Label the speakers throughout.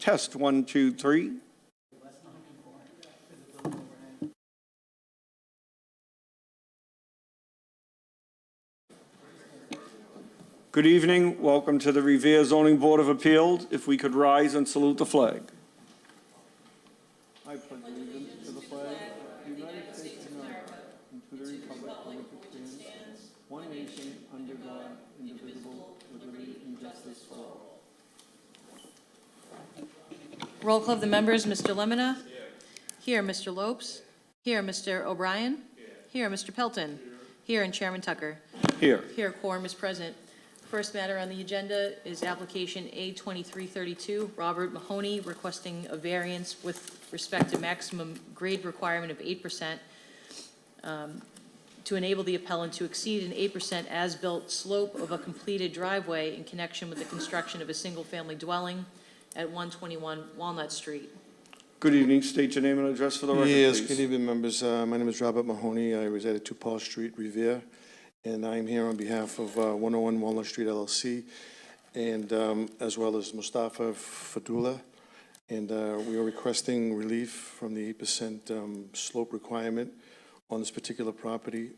Speaker 1: Test, 1, 2, 3. Good evening. Welcome to the Revere Zoning Board of Appeals. If we could rise and salute the flag. I pledge allegiance to the flag of the United States of America and to the republic for which it stands, one nation, under God, indivisible, with liberty and justice for all.
Speaker 2: Roll call of the members. Mr. Lemonna? Here. Mr. Lopes? Here. Mr. O'Brien? Here. Mr. Pelton? Here. And Chairman Tucker?
Speaker 1: Here.
Speaker 2: Here. Quorum is present. First matter on the agenda is application A2332, Robert Mahoney requesting a variance with respect to maximum grade requirement of 8% to enable the appellant to exceed an 8% as-built slope of a completed driveway in connection with the construction of a single-family dwelling at 121 Walnut Street.
Speaker 1: Good evening. State your name and address for the record,
Speaker 3: Yes,
Speaker 1: please.
Speaker 3: good evening, members. My name is Robert Mahoney. I reside at 2 Paul Street, Revere, and I'm here on behalf of 101 Walnut Street LLC, and as well as Mustafa Fadula. And we are requesting relief from the 8% slope requirement on this particular property.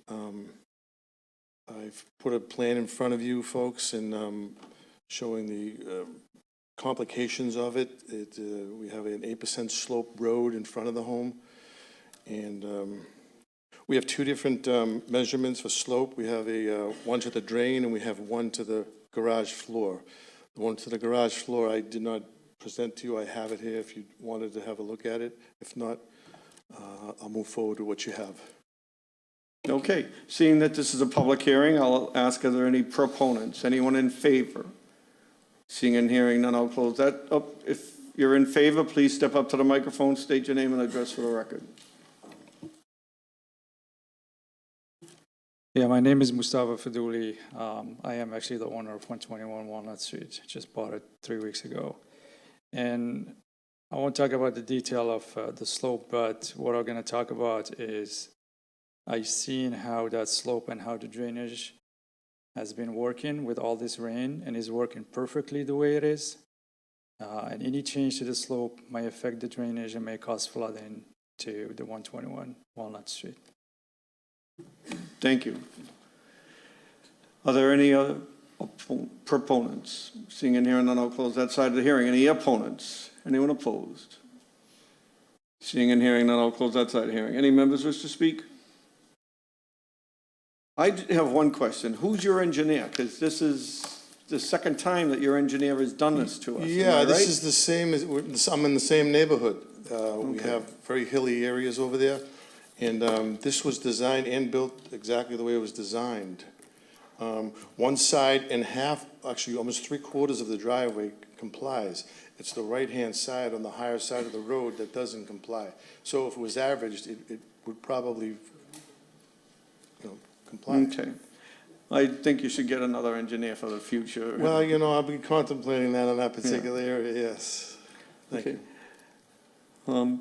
Speaker 3: I've put a plan in front of you folks and showing the complications of it. We have an 8% slope road in front of the home, and we have two different measurements for slope. We have one to the drain and we have one to the garage floor. The one to the garage floor I did not present to you. I have it here if you wanted to have a look at it. If not, I'll move forward to what you have.
Speaker 1: Okay. Seeing that this is a public hearing, I'll ask, are there any proponents? Anyone in favor? Seeing and hearing none, I'll close that up. If you're in favor, please step up to the microphone, state your name and address for the record.
Speaker 4: Yeah, my name is Mustafa Faduli. I am actually the owner of 121 Walnut Street. Just bought it 3 weeks ago. And I won't talk about the detail of the slope, but what I'm going to talk about is I've seen how that slope and how the drainage has been working with all this rain and is working perfectly the way it is. And any change to the slope may affect the drainage and may cause flooding to the 121 Walnut Street.
Speaker 1: Thank you. Are there any other proponents? Seeing and hearing none, I'll close that side of the hearing. Any opponents? Anyone opposed? Seeing and hearing none, I'll close that side of the hearing. Any members wish to speak? I have one question. Who's your engineer? Because this is the second time that your engineer has done this to us.
Speaker 3: Yeah,
Speaker 1: Am I
Speaker 3: this
Speaker 1: right?
Speaker 3: is the same as, I'm in the same neighborhood. We have very hilly areas over there. And this was designed and built exactly the way it was designed. One side and half, actually almost 3/4 of the driveway complies. It's the right-hand side on the higher side of the road that doesn't comply. So if it was averaged, it would probably, comply.
Speaker 1: Okay. I think you should get another engineer for the future.
Speaker 3: Well, I've been contemplating that on that particular area, yes. Thank
Speaker 1: Okay.
Speaker 3: you.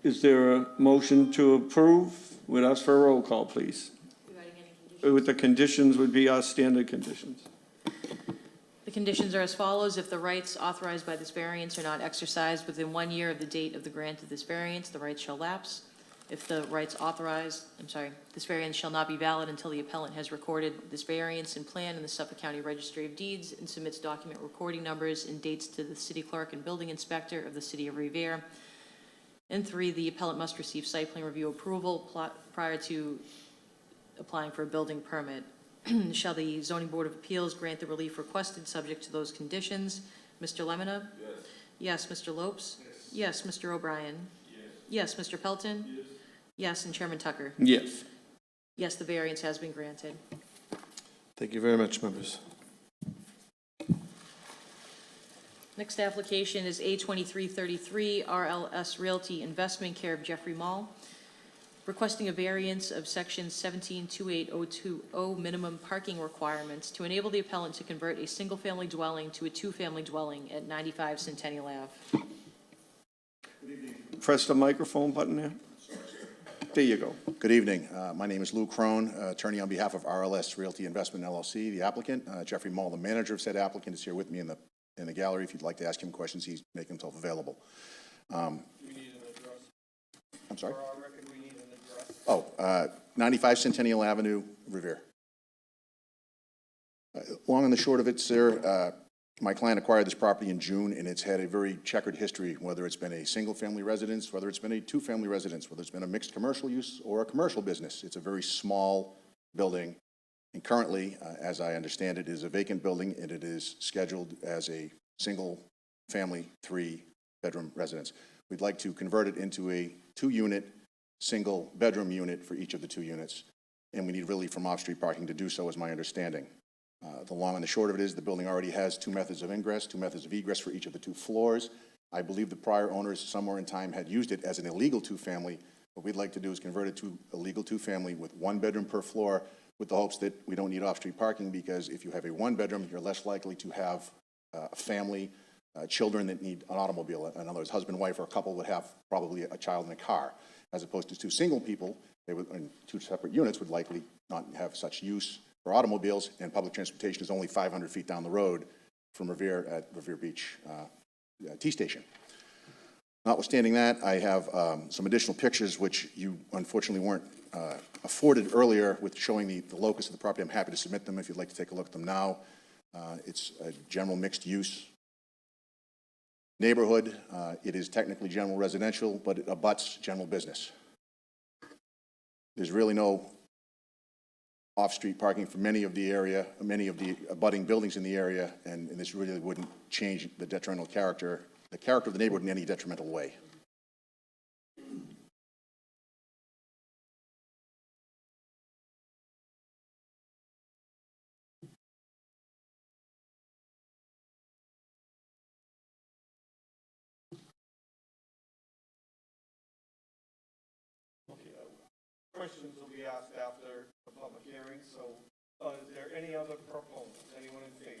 Speaker 1: Is there a motion to approve? We'd ask for a roll call, please. With the conditions would be our standard conditions.
Speaker 2: The conditions are as follows. If the rights authorized by this variance are not exercised within 1 year of the date of the grant of this variance, the rights shall lapse. If the rights authorized, this variance shall not be valid until the appellant has recorded this variance and plan in the Suffolk County Registry of Deeds and submits document recording numbers and dates to the city clerk and building inspector of the city of Revere. And 3, the appellant must receive site plan review approval prior to applying for a building permit. Shall the Zoning Board of Appeals grant the relief requested subject to those conditions? Mr. Lemonna? Yes. Yes. Mr. Lopes? Yes. Yes. Mr. O'Brien? Yes. Yes. Mr. Pelton? Yes. Yes. And Chairman Tucker?
Speaker 1: Yes.
Speaker 2: Yes, the variance has been granted.
Speaker 3: Thank you very much, members.
Speaker 2: Next application is A2333 RLS Realty Investment, care of Jeffrey Mall, requesting a variance of section 17-28020 minimum parking requirements to enable the appellant to convert a single-family dwelling to a two-family dwelling at 95 Centennial Ave.
Speaker 1: Press the microphone button there. There you go.
Speaker 5: Good evening. My name is Lou Crone, attorney on behalf of RLS Realty Investment LLC, the applicant. Jeffrey Mull, the manager of said applicant, is here with me in in the gallery. If you'd like to ask him questions, he's making himself available.
Speaker 1: We need an address.
Speaker 5: I'm sorry?
Speaker 1: For our record, we need an address.
Speaker 5: Oh, 95 Centennial Avenue, Revere. Long and the short of it, sir, my client acquired this property in June, and it's had a very checkered history, whether it's been a single-family residence, whether it's been a two-family residence, whether it's been a mixed commercial use or a commercial business. It's a very small building, and currently, as I understand it, is a vacant building, and it is scheduled as a single-family, three-bedroom residence. We'd like to convert it into a two-unit, single-bedroom unit for each of the two units, and we need relief from off-street parking to do so, is my understanding. The long and the short of it is the building already has two methods of ingress, two methods of egress for each of the two floors. I believe the prior owners somewhere in time had used it as an illegal two-family. What we'd like to do is convert it to a legal two-family with one bedroom per floor, with the hopes that we don't need off-street parking, because if you have a one-bedroom, you're less likely to have a family, children that need an automobile. In other words, husband, wife, or a couple would have probably a child in a car, as opposed to two single people. They would, in two separate units, would likely not have such use for automobiles, and public transportation is only 500 feet down the road from Revere at Revere Beach T-Station. Notwithstanding that, I have some additional pictures which you unfortunately weren't afforded earlier with showing the locus of the property. I'm happy to submit them if you'd like to take a look at them now. It's a general mixed-use neighborhood. It is technically general residential, but it abuts general business. There's really no off-street parking for many of the abutting buildings in the area, and this really wouldn't change the detrimental character, the character of the neighborhood in any detrimental way.
Speaker 1: Questions will be asked after the public hearing, so is there any other proponents? Anyone in favor?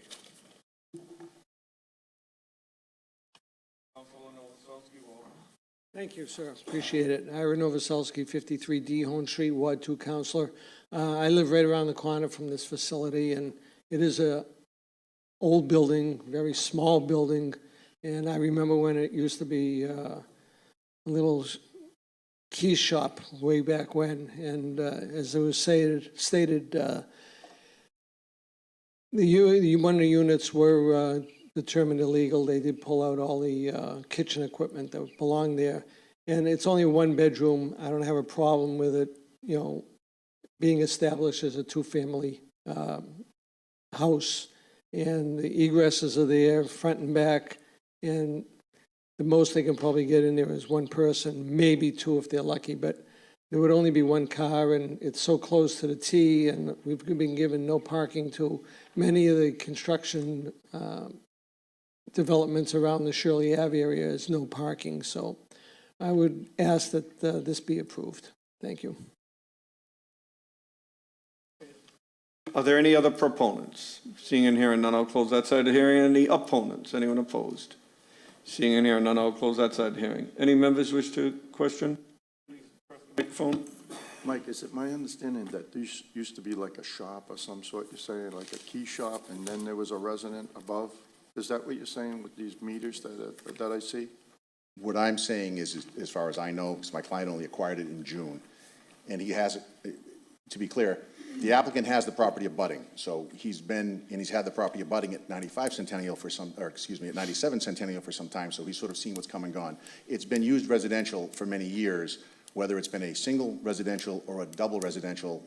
Speaker 1: Councilor Novoselsky will.
Speaker 6: Thank you, sir. Appreciate it. Ira Novoselsky, 53D Hone Street, Ward 2 Counselor. I live right around the corner from this facility, and it is a old building, very small building, and I remember when it used to be a little key shop way back when, and as it was stated, one of the units were determined illegal. They did pull out all the kitchen equipment that belonged there, and it's only a one-bedroom. I don't have a problem with it, being established as a two-family house, and the egresses are there, front and back, and the most they can probably get in there is one person, maybe two if they're lucky, but there would only be one car, and it's so close to the T, and we've been given no parking to many of the construction developments around the Shirley Ave area is no parking, so I would ask that this be approved. Thank you.
Speaker 1: Are there any other proponents? Seeing and hearing none, I'll close that side of the hearing. Any opponents? Anyone opposed? Seeing and hearing none, I'll close that side of the hearing. Any members wish to question? Please press the microphone.
Speaker 7: Mike, is it my understanding that this used to be like a shop or some sort, you're saying, like a key shop, and then there was a resident above? Is that what you're saying with these meters that I see?
Speaker 5: What I'm saying is, as far as I know, because my client only acquired it in June, and he has, to be clear, the applicant has the property abutting, so he's had the property abutting at 95 Centennial at 97 Centennial for some time, so he's sort of seen what's come and gone. It's been used residential for many years, whether it's been a single residential or a double residential,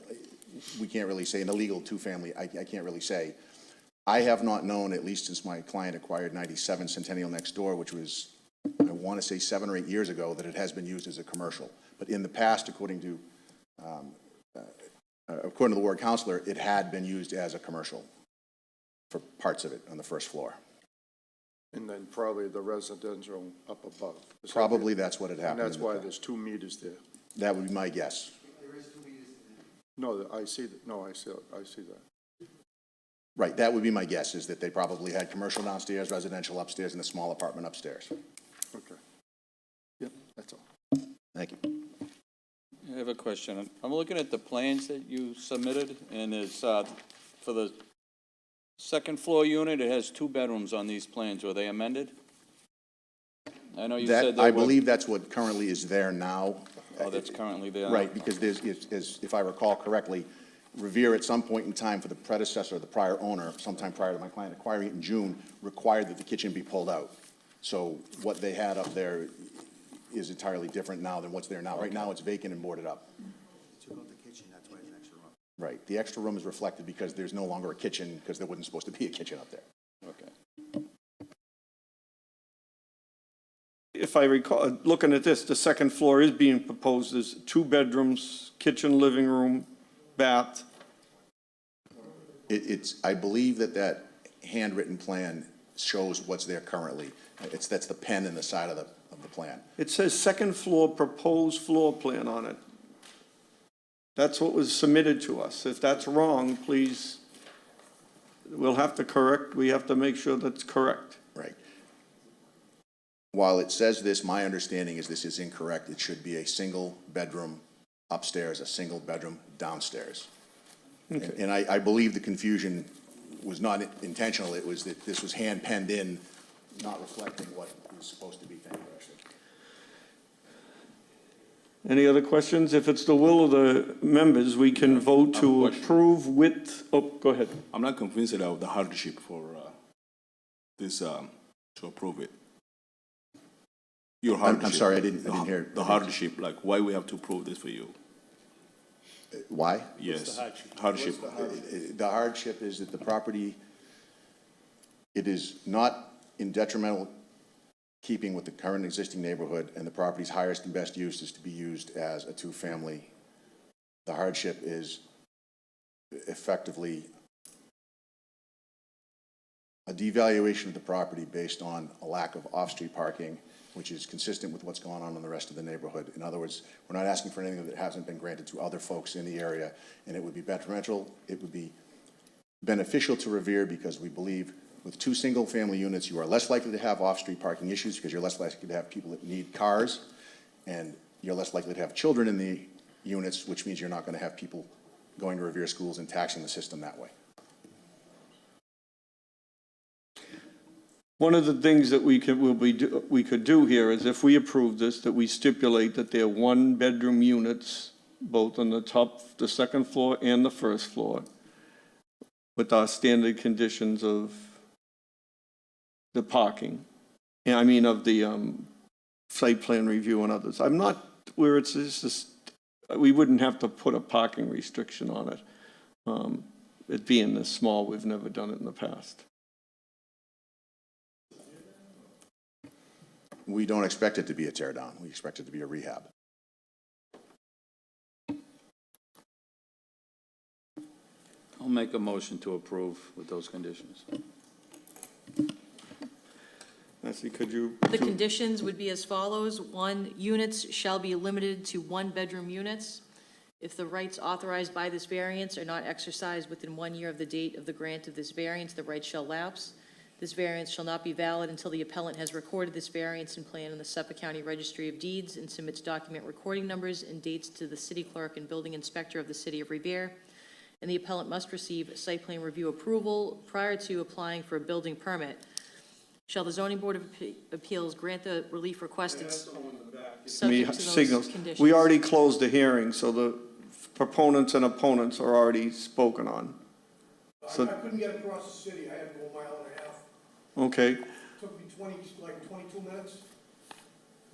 Speaker 5: we can't really say. An illegal two-family, I can't really say. I have not known, at least since my client acquired 97 Centennial next door, which was, I want to say 7 or 8 years ago, that it has been used as a commercial. But in the past, according to the ward counselor, it had been used as a commercial for parts of it on the first floor.
Speaker 7: And then probably the residential up above.
Speaker 5: Probably that's what had
Speaker 7: And
Speaker 5: happened.
Speaker 7: that's why there's 2 meters there.
Speaker 5: That would be my guess.
Speaker 7: No, I see that. No, I see that.
Speaker 5: Right, that would be my guess, is that they probably had commercial downstairs, residential upstairs, and a small apartment upstairs.
Speaker 7: Okay. Yep, that's all.
Speaker 5: Thank you.
Speaker 8: I have a question. I'm looking at the plans that you submitted, and it's for the Second floor unit, it has 2 bedrooms on these plans. Were they amended? I know you
Speaker 5: That,
Speaker 8: said they
Speaker 5: I
Speaker 8: were.
Speaker 5: believe that's what currently is there now.
Speaker 8: Oh, that's currently there.
Speaker 5: Right, because there's, if I recall correctly, Revere at some point in time for the predecessor, the prior owner, sometime prior to my client acquiring it in June, required that the kitchen be pulled out. So what they had up there is entirely different now than what's there now. Right now, it's vacant and boarded up.
Speaker 9: Took out the kitchen, that's why it's an extra room.
Speaker 5: Right, the extra room is reflected because there's no longer a kitchen, because there wasn't supposed to be a kitchen up there.
Speaker 8: Okay.
Speaker 1: If I recall, looking at this, the second floor is being proposed as 2 bedrooms, kitchen, living room, bath.
Speaker 5: It's, I believe that handwritten plan shows what's there currently. That's the pen in the side of the plan.
Speaker 1: It says second floor proposed floor plan on it. That's what was submitted to us. If that's wrong, please, we'll have to correct, we have to make sure that's correct.
Speaker 5: Right. While it says this, my understanding is this is incorrect. It should be a single bedroom upstairs, a single bedroom downstairs.
Speaker 1: Okay.
Speaker 5: And I believe the confusion was not intentional. It was that this was hand penned in, not reflecting what was supposed to be. Thank you, Ashley.
Speaker 1: Any other questions? If it's the will of the members, we can vote to approve with, oh, go ahead.
Speaker 10: I'm not convinced of the hardship for this, to approve it. Your hardship.
Speaker 5: I'm sorry, I didn't hear.
Speaker 10: The hardship, like why we have to approve this for you?
Speaker 5: Why?
Speaker 10: Yes. Hardship.
Speaker 5: The hardship is that the property, it is not in detrimental keeping with the current existing neighborhood, and the property's highest and best use is to be used as a 2-family. The hardship is effectively a devaluation of the property based on a lack of off-street parking, which is consistent with what's going on in the rest of the neighborhood. In other words, we're not asking for anything that hasn't been granted to other folks in the area, and it would be detrimental. It would be beneficial to Revere because we believe with 2 single-family units, you are less likely to have off-street parking issues because you're less likely to have people that need cars, and you're less likely to have children in the units, which means you're not going to have people going to Revere schools and taxing the system that way.
Speaker 1: One of the things that we could do here is if we approve this, that we stipulate that they're 1-bedroom units, both on the top, the second floor and the first floor, with our standard conditions of the parking, and I mean of the site plan review and others. I'm not, where it's just, we wouldn't have to put a parking restriction on it. It being this small, we've never done it in the past.
Speaker 5: We don't expect it to be a tear down. We expect it to be a rehab.
Speaker 8: I'll make a motion to approve with those conditions.
Speaker 1: Nancy, could you?
Speaker 2: The conditions would be as follows. 1, units shall be limited to 1-bedroom units. If the rights authorized by this variance are not exercised within 1 year of the date of the grant of this variance, the right shall lapse. This variance shall not be valid until the appellant has recorded this variance and plan in the Suffolk County Registry of Deeds and submits document recording numbers and dates to the city clerk and building inspector of the city of Revere. And the appellant must receive site plan review approval prior to applying for a building permit. Shall the zoning board of appeals grant the relief requested subject to those
Speaker 1: Signals.
Speaker 2: conditions?
Speaker 1: We already closed the hearing, so the proponents and opponents are already spoken on. So,
Speaker 11: I couldn't get across the city, I had to go a mile and a half.
Speaker 1: okay,
Speaker 11: Took me 22 minutes to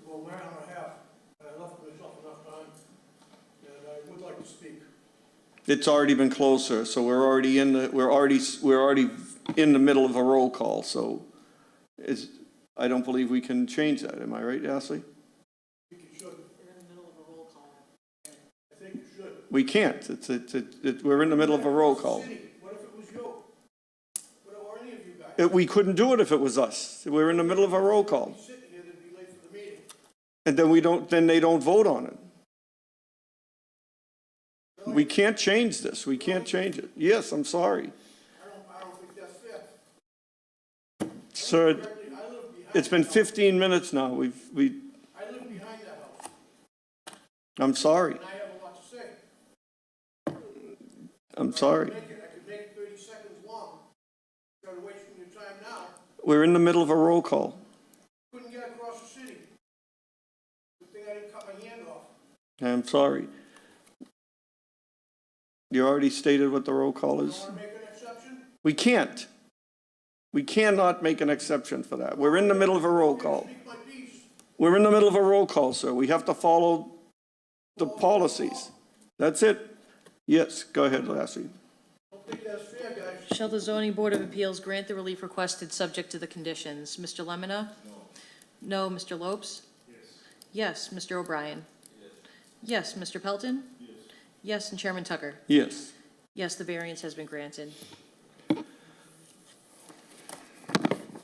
Speaker 11: go a mile and a half, and I left myself enough time, and I would like to speak.
Speaker 1: it's already been closed, sir, so we're already in the middle of a roll call, so I don't believe we can change that, am I right, Ashley?
Speaker 11: I think you should.
Speaker 2: We're in the middle of a roll call.
Speaker 11: I think you should.
Speaker 1: We can't, we're in the middle of a roll call.
Speaker 11: City, what if it was you? Or any of you guys?
Speaker 1: We couldn't do it if it was us, we're in the middle of a roll call,
Speaker 11: Sitting here, they'd be late for the meeting.
Speaker 1: and then they don't vote on it. We can't change this, we can't change it. Yes, I'm sorry.
Speaker 11: I don't think that's fair.
Speaker 1: Sir,
Speaker 11: I live behind,
Speaker 1: it's been 15 minutes now,
Speaker 11: I live behind that house,
Speaker 1: I'm sorry,
Speaker 11: and I have a lot to say.
Speaker 1: I'm sorry.
Speaker 11: I could make it 30 seconds long,
Speaker 1: we're in the middle of a roll call.
Speaker 11: Couldn't get across the city. Good thing I didn't cut my hand off.
Speaker 1: I'm sorry. You already stated what the roll call
Speaker 11: You
Speaker 1: is.
Speaker 11: wanna make an exception?
Speaker 1: We can't. We cannot make an exception for that. We're in the middle of a roll call.
Speaker 11: Speak my piece.
Speaker 1: We're in the middle of a roll call, sir. We have to follow the policies. That's it. Yes, go ahead, Lassie.
Speaker 11: Don't think that's fair, guys.
Speaker 2: Shall the zoning board of appeals grant the relief requested subject to the conditions? Mr. Lemonna? No. No, Mr. Lopes? Yes. Yes, Mr. O'Brien? Yes. Mr. Pelton? Yes, and Chairman Tucker?
Speaker 1: Yes.
Speaker 2: Yes, the variance has been granted.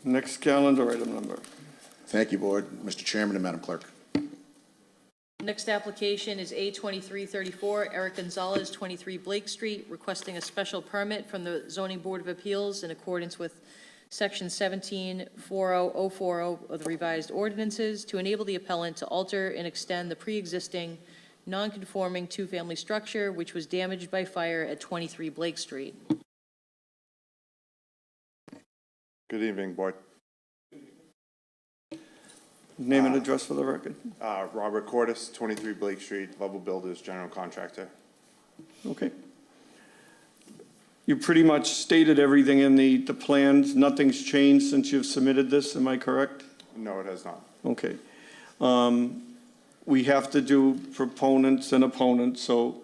Speaker 1: Next calendar item number.
Speaker 5: Thank you, Board, Mr. Chairman and Madam Clerk.
Speaker 2: Next application is A2334, Eric Gonzalez, 23 Blake Street, requesting a special permit from the Zoning Board of Appeals in accordance with Section 1740040 of the revised ordinances to enable the appellant to alter and extend the pre-existing non-conforming two-family structure which was damaged by fire at 23 Blake Street.
Speaker 12: Good evening, Board.
Speaker 1: Name and address for the record.
Speaker 12: Robert Cordes, 23 Blake Street, Level Builders, General Contractor.
Speaker 1: Okay. You pretty much stated everything in the plans. Nothing's changed since you've submitted this, am I correct?
Speaker 12: No, it has not.
Speaker 1: Okay. We have to do proponents and opponents, so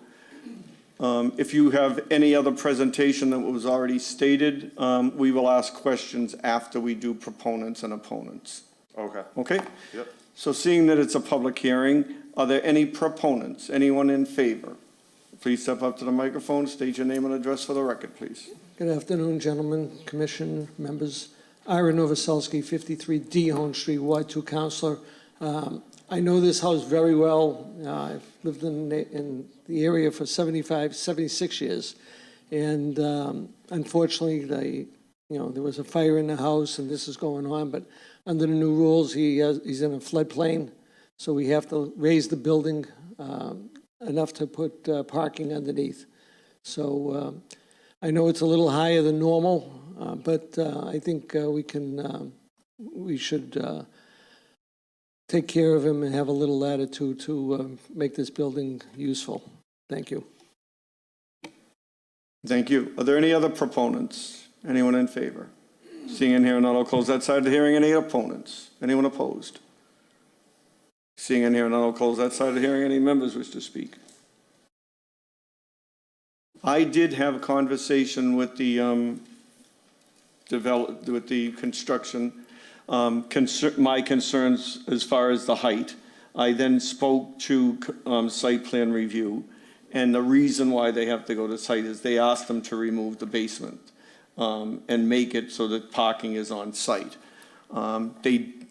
Speaker 1: if you have any other presentation that was already stated, we will ask questions after we do proponents and opponents.
Speaker 12: Okay.
Speaker 1: Okay?
Speaker 12: Yep.
Speaker 1: So seeing that it's a public hearing, are there any proponents? Anyone in favor? Please step up to the microphone, state your name and address for the record, please.
Speaker 6: Good afternoon, gentlemen, commission members. Ira Novoselsky, 53 D Hone Street, Ward 2 Counselor. I know this house very well. I've lived in the area for 76 years. And unfortunately, there was a fire in the house and this is going on, but under the new rules, he's in a floodplain. So we have to raise the building enough to put parking underneath. So I know it's a little higher than normal, but I think we should take care of him and have a little latitude to make this building useful. Thank you.
Speaker 1: Thank you. Are there any other proponents? Anyone in favor? Seeing and hearing none, I'll close that side of the hearing. Any opponents? Anyone opposed? Seeing and hearing none, I'll close that side of the hearing. Any members wish to speak? I did have a conversation with the construction, my concerns as far as the height. I then spoke to site plan review, and the reason why they have to go to site is they asked them to remove the basement and make it so that parking is on site.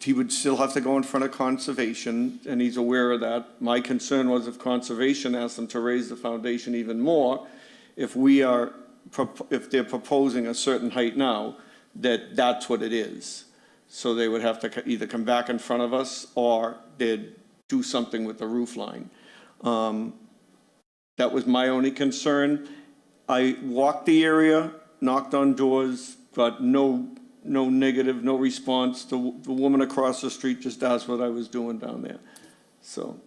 Speaker 1: He would still have to go in front of conservation, and he's aware of that. My concern was if conservation asked them to raise the foundation even more, if they're proposing a certain height now, that's what it is. So they would have to either come back in front of us or they'd do something with the roof line. That was my only concern. I walked the area, knocked on doors, got no negative, no response. The woman across the street just asked what I was doing down there. So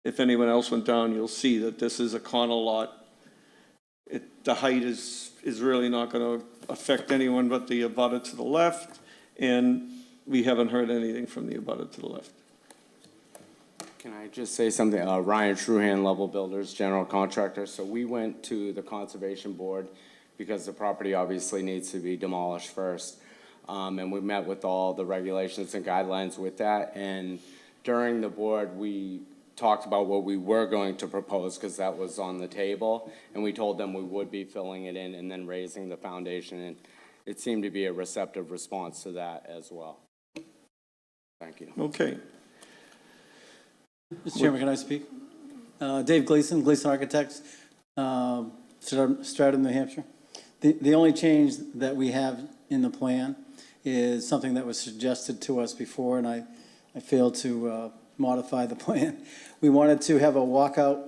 Speaker 1: if anyone else went down, you'll see that this is a corner lot. The height is really not going to affect anyone but the abutter to the left, and we haven't heard anything from the abutter to the left.
Speaker 13: Can I just say something? Ryan Truhan, Level Builders, General Contractor. So we went to the Conservation Board because the property obviously needs to be demolished first. And we met with all the regulations and guidelines with that. And during the board, we talked about what we were going to propose because that was on the table. And we told them we would be filling it in and then raising the foundation. And it seemed to be a receptive response to that as well. Thank you.
Speaker 1: Okay.
Speaker 14: Mr. Chairman, can I speak? Dave Gleason, Gleason Architects, Stratham, New Hampshire. The only change that we have in the plan is something that was suggested to us before, and I failed to modify the plan. We wanted to have a walkout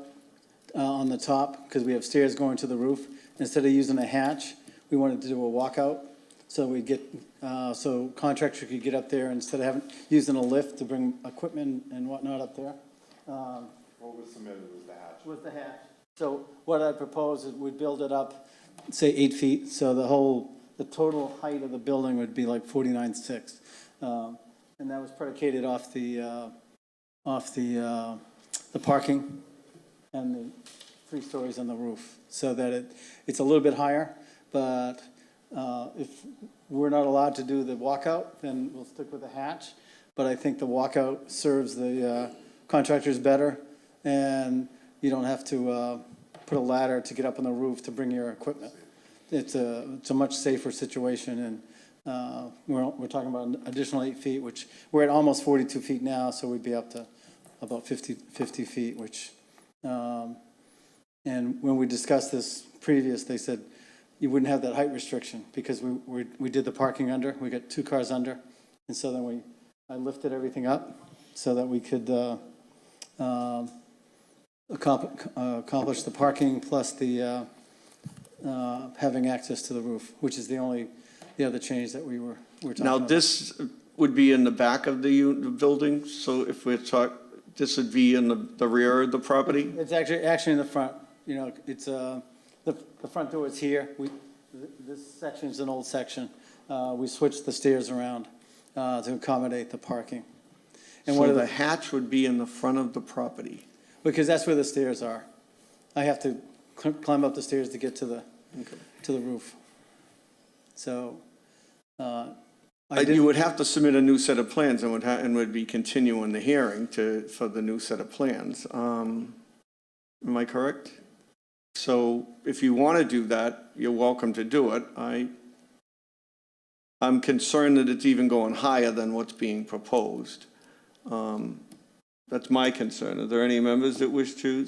Speaker 14: on the top because we have stairs going to the roof. Instead of using a hatch, we wanted to do a walkout So we get, so contractor could get up there instead of using a lift to bring equipment and whatnot up there.
Speaker 12: What was submitted was the hatch.
Speaker 14: With the hatch. So what I propose is we build it up, say 8 feet, so the total height of the building would be like 49.6. And that was predicated off the parking and the 3 stories on the roof, so that it's a little bit higher, but if we're not allowed to do the walkout, then we'll stick with the hatch. But I think the walkout serves the contractors better, and you don't have to put a ladder to get up on the roof to bring your equipment. It's a much safer situation, and we're talking about an additional 8 feet, which we're at almost 42 feet now, so we'd be up to about 50 feet, which, and when we discussed this previous, they said you wouldn't have that height restriction because we did the parking under, we got 2 cars under, and so then I lifted everything up so that we could accomplish the parking plus the having access to the roof, which is the other change that we were talking
Speaker 1: Now,
Speaker 14: about.
Speaker 1: this would be in the back of the building, so if we're this would be in the rear of the property?
Speaker 14: It's actually in the front, you know, it's, the front door is here. This section is an old section. We switched the stairs around to accommodate the parking. And
Speaker 1: So the hatch would be in the front of the property?
Speaker 14: because that's where the stairs are. I have to climb up the stairs to get to the roof. So,
Speaker 1: You would have to submit a new set of plans and would be continuing the hearing for the new set of plans. Am I correct? So if you want to do that, you're welcome to do it. I'm concerned that it's even going higher than what's being proposed. That's my concern. Are there any members that wish to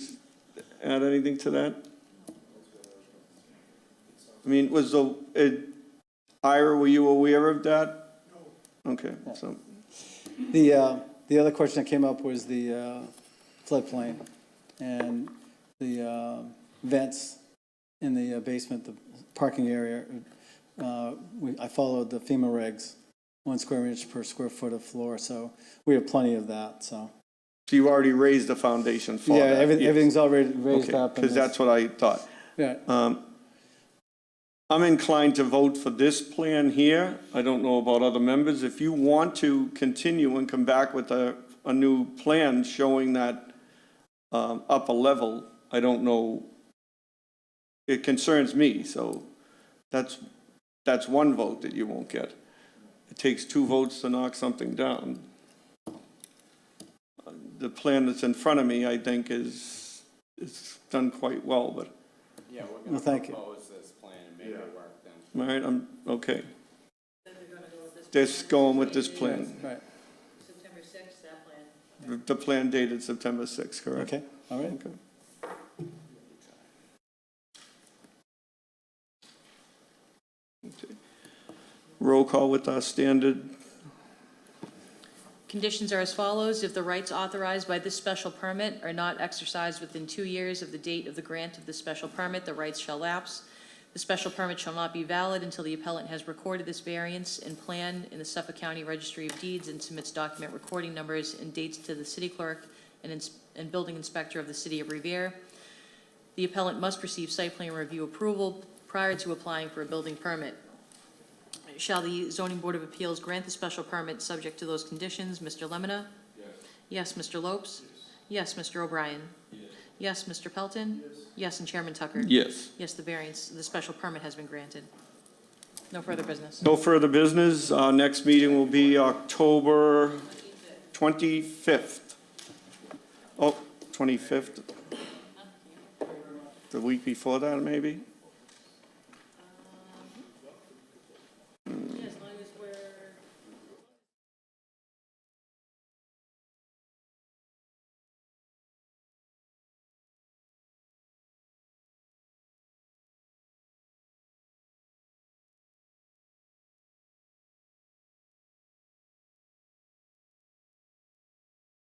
Speaker 1: add anything to that? I mean, Ira, were you aware of that? Okay, so,
Speaker 14: the other question that came up was the floodplain and the vents in the basement, the parking area. I followed the FEMA regs, 1 square inch per square foot of floor, so we have plenty of that, so.
Speaker 1: so you already raised the foundation for
Speaker 14: Yeah,
Speaker 1: that? Yes.
Speaker 14: everything's already raised up.
Speaker 1: Because that's what I thought.
Speaker 14: Yeah,
Speaker 1: I'm inclined to vote for this plan here. I don't know about other members. If you want to continue and come back with a new plan showing that upper level, I don't know. It concerns me, so that's one vote that you won't get. It takes 2 votes to knock something down. The plan that's in front of me, I think, is done quite well, but,
Speaker 13: Yeah, we're
Speaker 14: Well,
Speaker 13: gonna
Speaker 14: thank you.
Speaker 13: propose this plan and make it work then.
Speaker 1: all right, I'm, okay. Just going with this plan.
Speaker 14: right,
Speaker 2: September 6th, that plan.
Speaker 1: The plan dated September 6th, correct?
Speaker 14: okay, all right.
Speaker 1: Okay. Okay. Roll call with our standard.
Speaker 2: Conditions are as follows. If the rights authorized by this special permit are not exercised within 2 years of the date of the grant of the special permit, the rights shall lapse. The special permit shall not be valid until the appellant has recorded this variance and plan in the Suffolk County Registry of Deeds and submits document recording numbers and dates to the city clerk and building inspector of the city of Revere. The appellant must receive site plan review approval prior to applying for a building permit. Shall the zoning board of appeals grant the special permit subject to those conditions? Mr. Lemonna? Yes. Yes, Mr. Lopes? Yes, Mr. O'Brien? Yes, Mr. Pelton? Yes, and Chairman Tucker?
Speaker 1: Yes.
Speaker 2: Yes, the special permit has been granted. No further business.
Speaker 1: No further business. Our next meeting will be October 25th. Oh, 25th. The week before that, maybe?